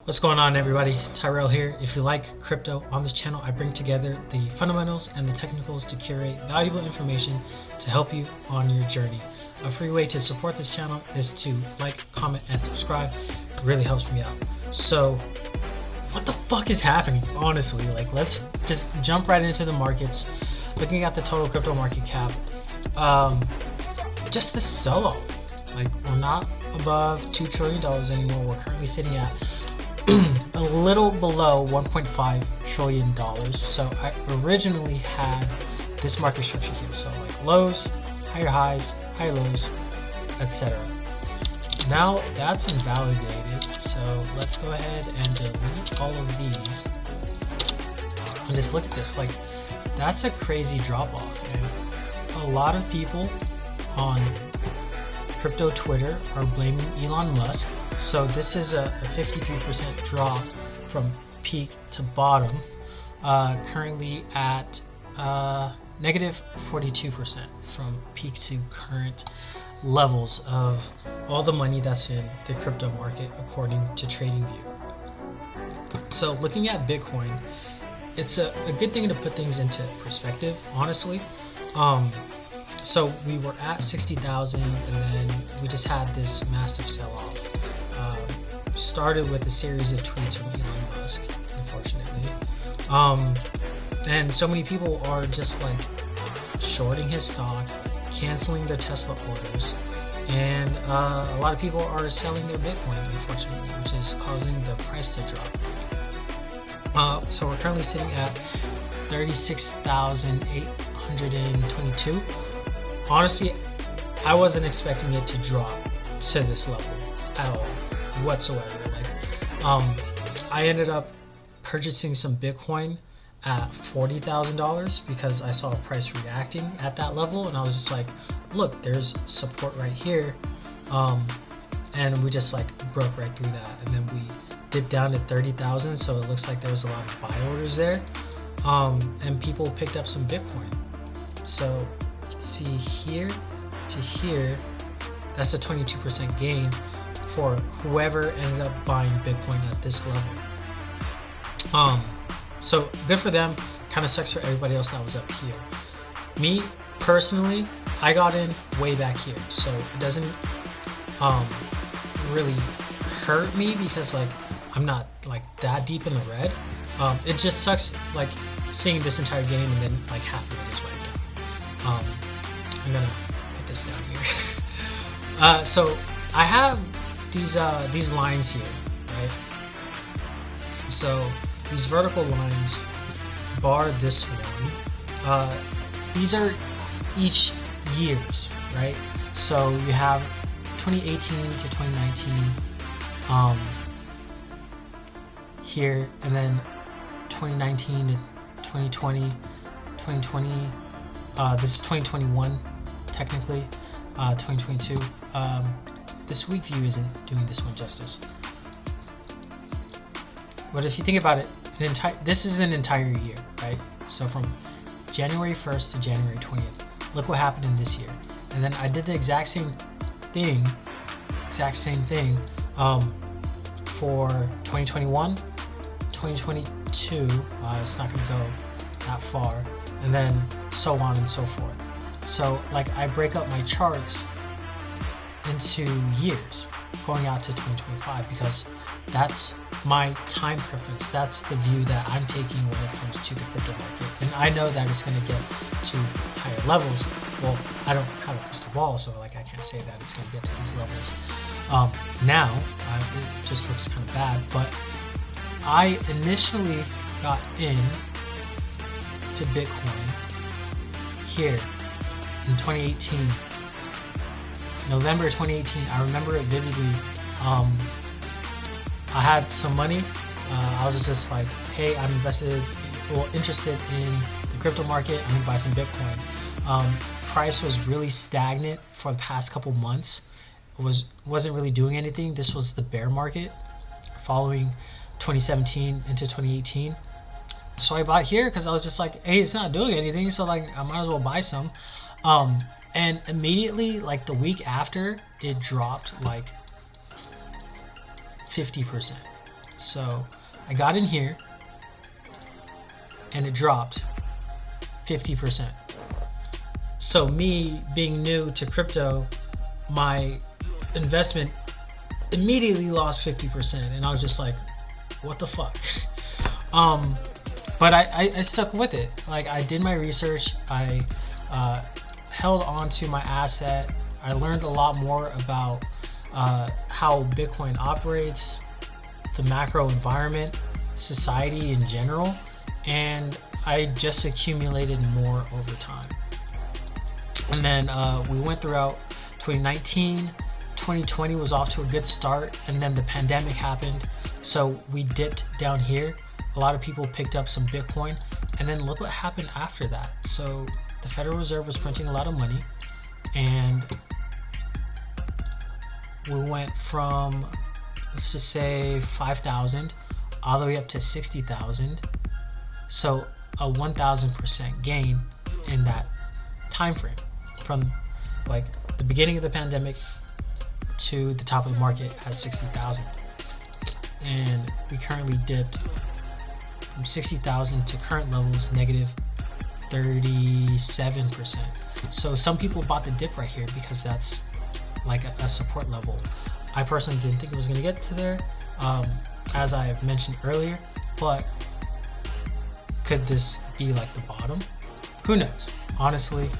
What's going on, everybody? Tyrell here. If you like crypto, on this channel I bring together the fundamentals and the technicals to curate valuable information to help you on your journey. A free way to support this channel is to like, comment, and subscribe. It really helps me out. So what the fuck is happening? Honestly, let's just jump right into the markets. Looking at the total crypto market cap, just this sell-off. We're not above $2 trillion anymore. We're currently sitting at a little below $1.5 trillion. So I originally had this market structure here. So lows, higher highs, higher lows, etc. Now that's invalidated. So let's go ahead and delete all of these. And just look at this. That's a crazy drop off. And a lot of people on crypto Twitter are blaming Elon Musk. So this is a 53% drop from peak to bottom, currently at negative 42% from peak to current levels of all the money that's in the crypto market according to TradingView. So looking at Bitcoin, it's a good thing to put things into perspective, honestly. So we were at 60,000 and then we just had this massive sell-off. Started with a series of tweets from Elon Musk, unfortunately. And so many people are just shorting his stock, canceling their Tesla orders, and a lot of people are selling their Bitcoin, unfortunately, which is causing the price to drop. So we're currently sitting at 36,822. Honestly, I wasn't expecting it to drop to this level at all, whatsoever. I ended up purchasing some Bitcoin at $40,000 because I saw a price reacting at that level, and I was just like, look, there's support right here, and we just broke right through that, and then we dipped down to 30,000. So it looks like there was a lot of buy orders there, and people picked up some Bitcoin. So you can see here to here, that's a 22% gain for whoever ended up buying Bitcoin at this level. So good for them. Kind of sucks for everybody else that was up here. Me personally, I got in way back here, so it doesn't really hurt me because I'm not that deep in the red. It just sucks seeing this entire game and then half of it is wiped out. I'm gonna put this down here. So I have these lines here, right? So these vertical lines bar this one. These are each years, right? So you have 2018 to 2019 here, and then 2019 to 2020, 2020. This is 2021, technically. 2022. This week view isn't doing this one justice. But if you think about it, this is an entire year, right? So from January 1st to January 20th, look what happened in this year. And then I did the exact same thing for 2021, 2022. It's not going to go that far, and then so on and so forth. So I break up my charts into years going out to 2025 because that's my time preference. That's the view that I'm taking when it comes to the crypto market, and I know that it's going to get to higher levels. Well, I don't have a crystal ball, so I can't say that it's going to get to these levels now. It just looks kind of bad, but I initially got in to Bitcoin here in 2018, November 2018. I remember it vividly. I had some money. I was just hey, I'm interested in the crypto market. I'm gonna buy some Bitcoin. Price was really stagnant for the past couple months. It wasn't really doing anything. This was the bear market following 2017 into 2018. So I bought here because I was just hey, it's not doing anything, so I might as well buy some. And immediately, the week after, it dropped 50%. So I got in here and it dropped 50%. So me being new to crypto, my investment immediately lost 50%, and I was just like, what the fuck? But I stuck with it. Like, I did my research, I held on to my asset. I learned a lot more about how Bitcoin operates, the macro environment, society in general, and I just accumulated more over time. And then we went throughout 2019, 2020 was off to a good start, and then the pandemic happened, so we dipped down here. A lot of people picked up some Bitcoin, and then look what happened after that. So the Federal Reserve was printing a lot of money, and we went from, let's just say 5,000 all the way up to 60,000. So a 1,000% gain in that time frame, from like the beginning of the pandemic to the top of the market at 60,000. And we currently dipped from 60,000 to current levels negative 37%. So some people bought the dip right here because that's like a support level. I personally didn't think it was going to get to there, as I have mentioned earlier, but could this be like the bottom? Who knows? Honestly,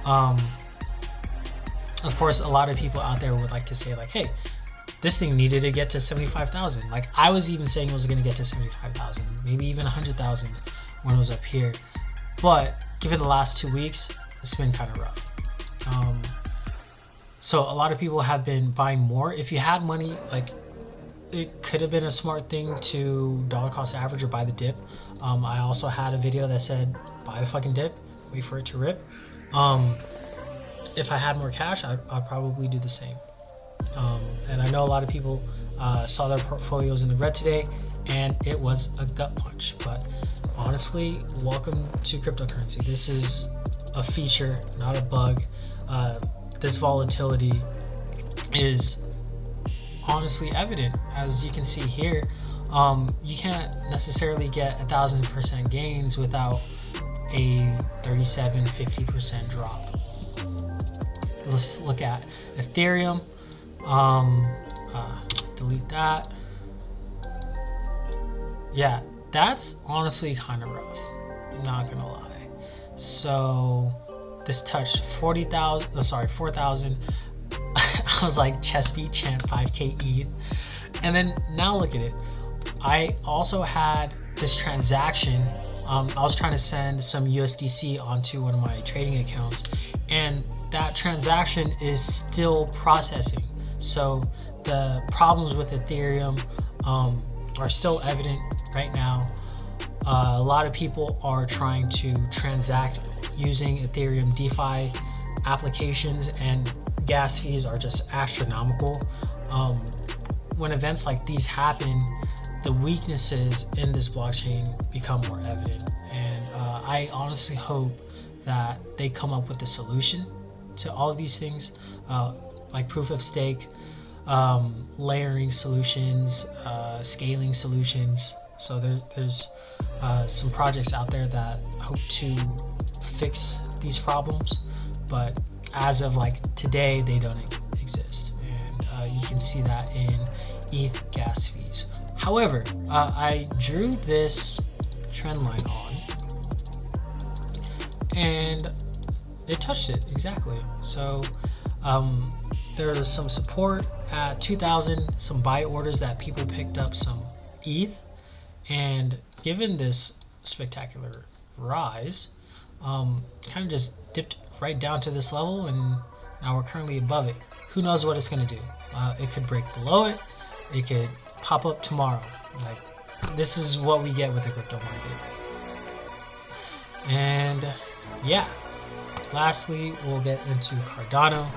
of course, a lot of people out there would like to say like, hey, this thing needed to get to 75,000. Like, I was even saying it was going to get to 75,000, maybe even 100,000 when it was up here. But given the last 2 weeks, it's been kind of rough. So a lot of people have been buying more. If you had money, like, it could have been a smart thing to dollar cost average or buy the dip. I also had a video that said buy the fucking dip, wait for it to rip. If I had more cash, I'd probably do the same. And I know a lot of people saw their portfolios in the red today, and it was a gut punch. But honestly, welcome to cryptocurrency. This is a feature, not a bug. This volatility is honestly evident, as you can see here. You can't necessarily get 1,000% gains without a 37-50% drop. Let's look at Ethereum. Delete that. Yeah, that's honestly kind of rough, not gonna lie. So this touched 4,000. I was like, chest beat chant 5k ETH. And then now look at it. I also had this transaction. I was trying to send some USDC onto one of my trading accounts, and that transaction is still processing. So the problems with Ethereum are still evident right now. A lot of people are trying to transact using Ethereum DeFi applications, and gas fees are just astronomical. When events like these happen, the weaknesses in this blockchain become more evident, and I honestly hope that they come up with a solution to all of these things, like proof of stake, layering solutions, scaling solutions. So there's some projects out there that hope to fix these problems, but as of like today, they don't exist, and you can see that in ETH gas fees. However, I drew this trend line on, and it touched it exactly. So there was some support at 2,000, some buy orders that people picked up some ETH, and given this spectacular rise, kind of just dipped right down to this level, and now we're currently above it. Who knows what it's going to do? It could break below it. It could pop up tomorrow. Like, this is what we get with the crypto market. And yeah, lastly, we'll get into Cardano.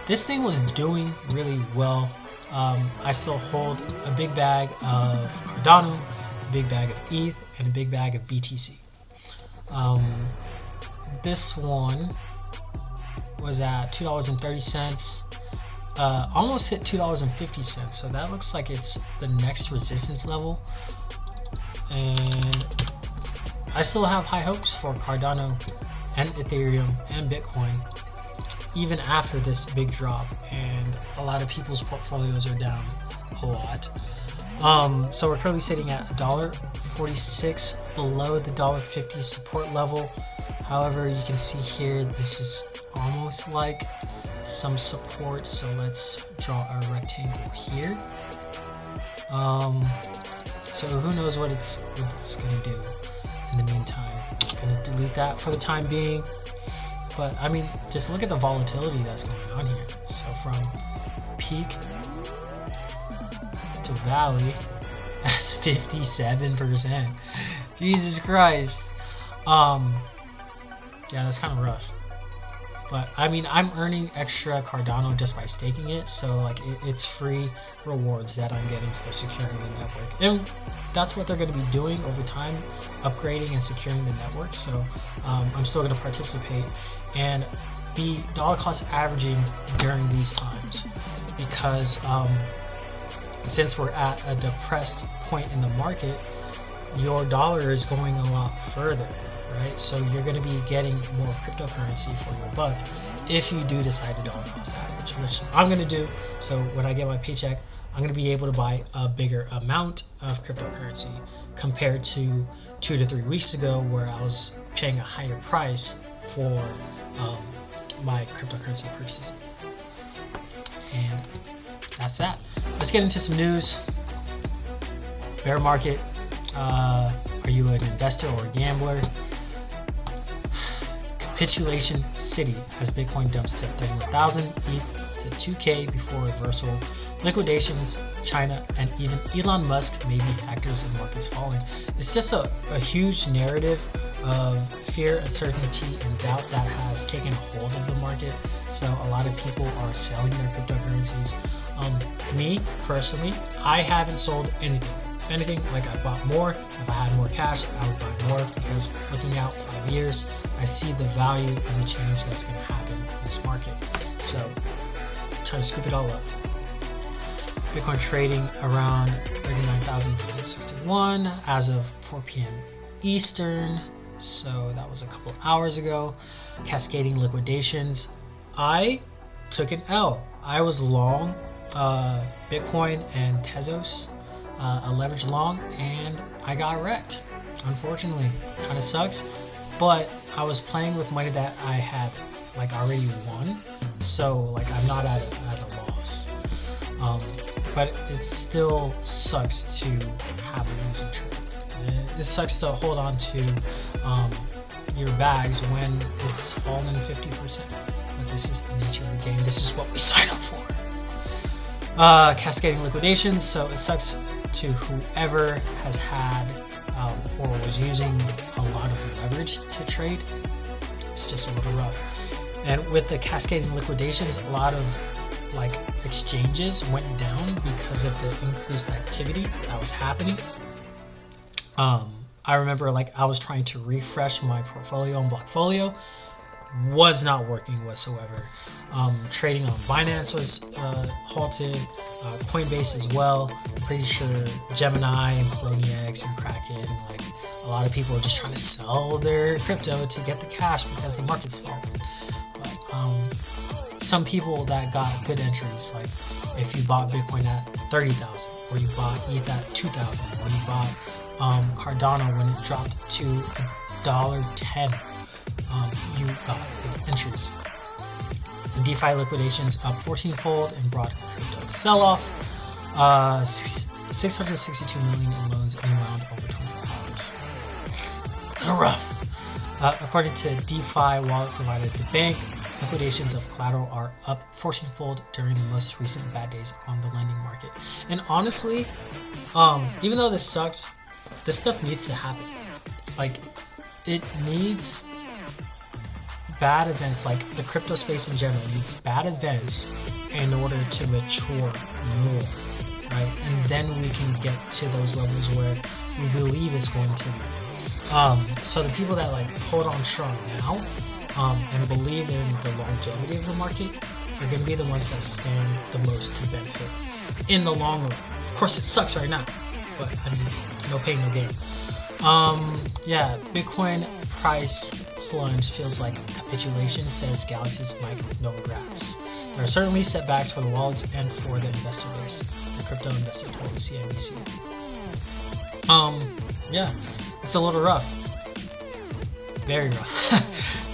This thing was doing really well. I still hold a big bag of Cardano, a big bag of ETH, and a big bag of BTC. This one was at $2.30. almost hit $2.50, so that looks like it's the next resistance level. And I still have high hopes for Cardano and Ethereum and Bitcoin even after this big drop, and a lot of people's portfolios are down a lot. So we're currently sitting at $1.46 below the $1.50 support level. However, you can see here this is almost like some support, so let's draw a rectangle here. So who knows what it's gonna do in the meantime. I'm gonna delete that for the time being. But I mean, just look at the volatility that's going on here. So from peak to valley, that's 57%. Jesus Christ. Yeah, that's kind of rough. But I mean, I'm earning extra Cardano just by staking it, so like it's free rewards that I'm getting for securing the network, and that's what they're going to be doing over time, upgrading and securing the network. So I'm still going to participate and be dollar cost averaging during these times, because since we're at a depressed point in the market, your dollar is going a lot further, right? So you're going to be getting more cryptocurrency for your buck if you do decide to dollar cost average, which I'm going to do. So when I get my paycheck, I'm going to be able to buy a bigger amount of cryptocurrency compared to 2 to 3 weeks ago, where I was paying a higher price for my cryptocurrency purchases. And that's that. Let's get into some news. Bear market. Are you an investor or a gambler? Capitulation city as Bitcoin dumps to 31,000 ETH to 2K before reversal. Liquidations, China, and even Elon Musk may be factors in markets falling. It's just a huge narrative of fear, uncertainty, and doubt that has taken hold of the market. So a lot of people are selling their cryptocurrencies. Me personally, I haven't sold anything. If anything, like I bought more. If I had more cash, I would buy more, because looking out 5 years, I see the value and the change that's going to happen in this market. So try to scoop it all up. Bitcoin trading around 39,461 as of 4 p.m. Eastern. So that was a couple hours ago. Cascading liquidations. I took an L. I was long Bitcoin and Tezos, a leverage long, and I got wrecked. Unfortunately, kind of sucks. But I was playing with money that I had like already won, so like I'm not at a loss. But it still sucks to have a losing trade. It sucks to hold on to your bags when it's fallen 50%. But this is the nature of the game. This is what we sign up for. Cascading liquidations. So it sucks to whoever has had or was using a lot of leverage to trade. It's just a little rough. And with the cascading liquidations, a lot of like exchanges went down because of the increased activity that was happening. I remember like I was trying to refresh my portfolio on Blockfolio, was not working whatsoever. Trading on Binance was halted, Coinbase as well. I'm pretty sure Gemini and Poloniex and Kraken, like a lot of people are just trying to sell their crypto to get the cash because the market's falling. But some people that got good entries, like if you bought Bitcoin at 30,000, or you bought ETH at 2,000, or you bought Cardano when it dropped to $1.10, you got good entries. And DeFi liquidations up 14-fold and brought crypto sell-off. 662 million in loans unwound over 24 hours. Kind of rough. According to DeFi wallet provider The Bank, liquidations of collateral are up 14-fold during the most recent bad days on the lending market. And honestly, even though this sucks, this stuff needs to happen. Like, it needs bad events, like the crypto space in general needs bad events in order to mature more, right? And then we can get to those levels where we believe it's going to be. So the people that like hold on strong now and believe in the longevity of the market, are going to be the ones that stand the most to benefit in the long run. Of course, it sucks right now, but I mean, no pain, no gain. Yeah, Bitcoin price plunge feels like capitulation, says Galaxy's Mike Novogratz. There are certainly setbacks for the wallets and for the investor base, the crypto investor told CNBC. Yeah, it's a little rough. Very rough.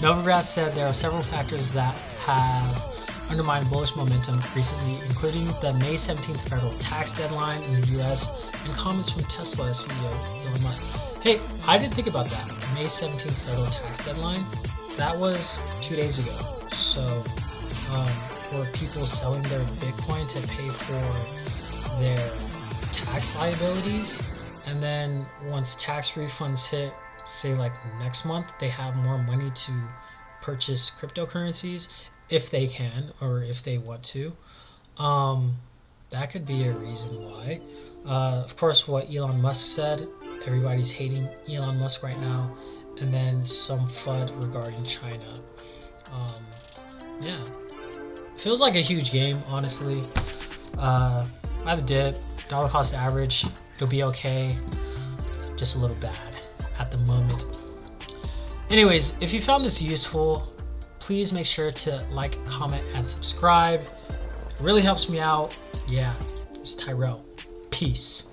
Novogratz said there are several factors that have undermined bullish momentum recently, including the May 17th federal tax deadline in the US and comments from Tesla CEO Elon Musk. Hey, I didn't think about that. May 17th federal tax deadline, that was 2 days ago. So, were people selling their Bitcoin to pay for their tax liabilities? And then once tax refunds hit, say like next month, they have more money to purchase cryptocurrencies if they can or if they want to. That could be a reason why. Of course, what Elon Musk said, everybody's hating Elon Musk right now, and then some FUD regarding China. Yeah, feels like a huge game, honestly. By the dip, dollar cost average, it'll be okay, just a little bad at the moment. Anyways, if you found this useful, please make sure to like, comment, and subscribe. It really helps me out. Yeah, it's Tyrell. Peace.